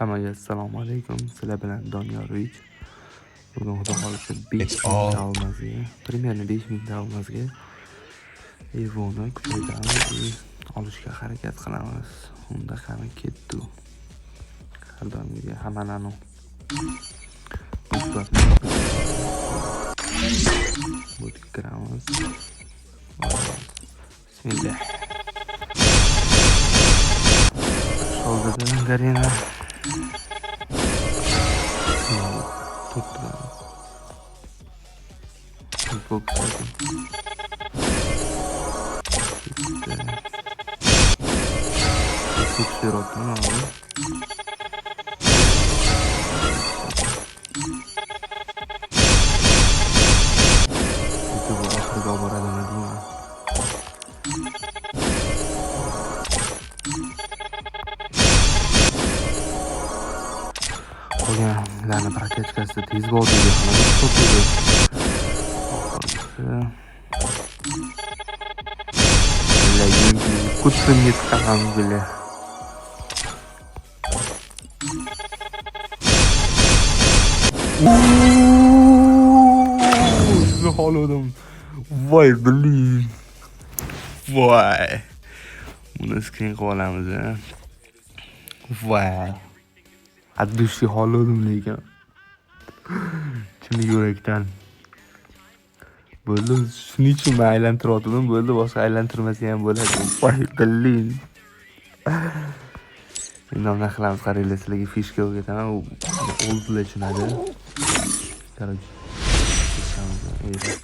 Hammaga assalomu alaykum. Sizlar bilan Doniyorovich. Bugun xudo xolisa 5000 olmazga, примерно 5000 olmazga Evo'ni kuchaytiramiz, olishga harakat qilamiz. Unda qani ketdi. Har doimgi hammalani bu kiramiz. Bismillah. Şolda garena. Tuttu. Çok güzel. Çok sırotlu abi. Bu ahırda obaradığını değil mi? Qolganlarni praktikasi tez bo'ldi deb hisoblaydi. Lekin kuchimga chiqqan bile. Şunu halodim. Vay blin. Vay. Bunu screen qilamiz ha. Vay. Addushi halodim lekin. Chini yurakdan. Bo'ldi, shuning uchun men aylantirdim, bo'ldi, boshqa aylantirmasa ham bo'ladi. Voy blin. Endi nima qilamiz? Qaranglar, sizlarga fishka o'rgataman. U o'ldilar tushunadi. Короче,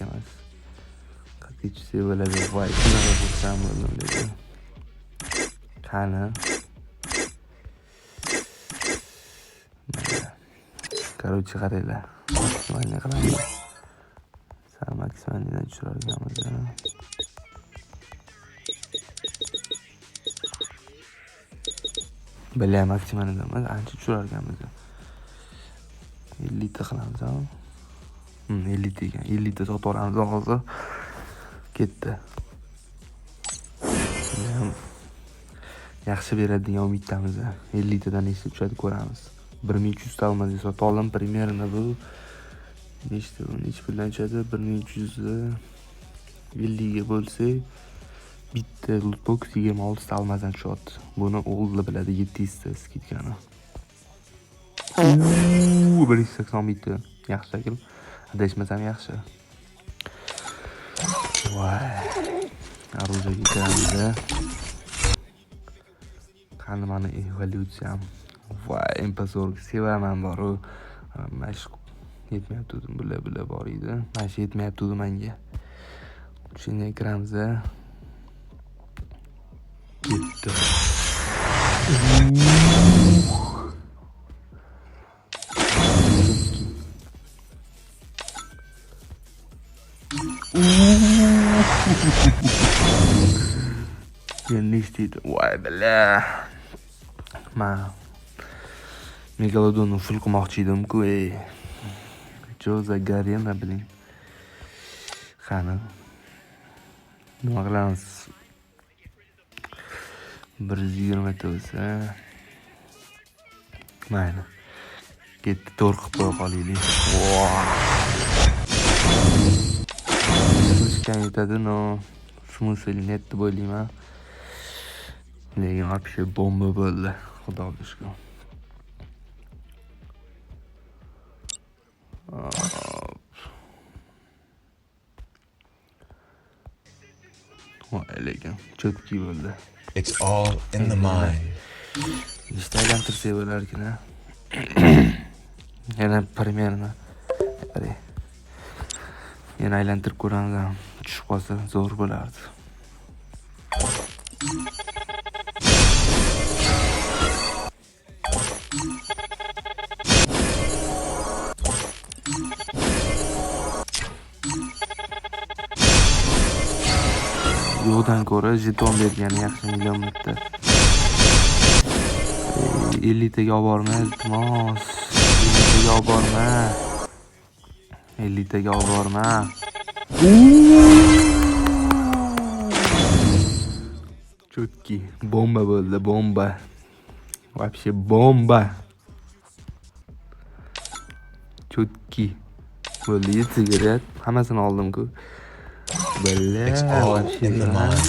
emas. Qat'ichisi bo'ladi. Voy, shunaqa bo'lsam bo'ladi. Qani. Короче, qaranglar. Mana qilamiz. Maksimalidan tushirganmiz. Bela maksimalidan emas, ancha tushirganmiz. 50 ta qilamiz, ha? 50 ta ekan. 50 ta sotib olamiz hozir. Ketdi. Yaxshi beradigan umiddamiz. 50 tadan nechta tushadi ko'ramiz. 1300 ta olmazi sotib oldim, примерно bu nechta bilan tushadi? 1350 ga bo'lsak, bitta lootbox 26 ta olmadan tushadi. Buni o'g'li biladi 700 ta skidkani. 180 bitta. Yaxshi shakl. Adashmasam yaxshi. Voy. Оружие kiramiz. Qani mana evolyutsiyam. Voy, impasor sevaman boru. Mashq yetmayapti bular bor edi. Mana shu yetmayapti menga. Shunga kiramiz. Ketdi. Endi ishtiydi. Voy bala. Men Megalodonni full qilmoqchi edim-ku, Что за garena biling. Qani. Nima qilamiz? 120 ta bo'lsa. Mayli. Ketdi, to'g'ri qilib qo'ya qolaylik. Слишком yetadi, no. Смысл нет deb o'ylayman. Lekin вообще bomba bo'ldi. Xudoga shukr. Lekin cho'tki bo'ldi. It's all in the mind. Nechta aylantirsa bo'lar ekan. Yana примерно. Yana aylantirib ko'ramiz. Tushib qolsa zo'r bo'lardi. Yo'qdan ko'ra jeton bergani yaxshi million marta. 50 taga olib borma, iltimos. 50 taga olib borma. 50 taga olib borma. Чёткий. Bomba bo'ldi, bomba. Вообще bomba. Chutki. Bo'ldi, 7 sigaret. Hammasini oldim-ku. Billa, It's all вообще in the да. mind.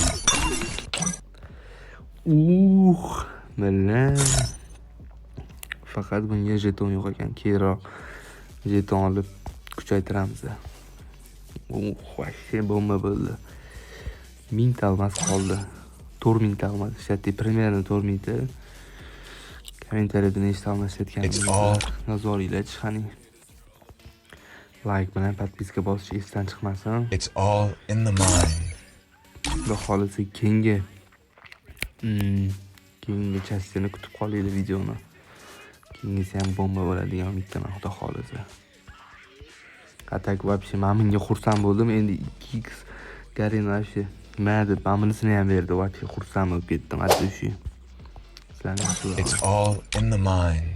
Billa. Faqat bunga jeton yo'q ekan. Keyinroq jeton olib kuchaytiramiz. Вообще bomba bo'ldi. 1000 ta almas qoldi. 4000 ta almas ishlatdi. Примерно 4000 ta. Kommentariyada nechta almas ishlatganimizni nazoringlar chiqaning. Like bilan podpiska bosish esdan chiqmasin. It's all in the mind. Xudo xolisa keyingi частini kutib qolinglar videoni. Keyingisi ham bomba bo'ladigan umiddaman, xudo xolisa. Atak вообще men bunga xursand bo'ldim. Endi 2x Garena вообще nima deb bunisini ham berdi. Вообще xursand bo'lib ketdim. Sizlarning It's all in the mind.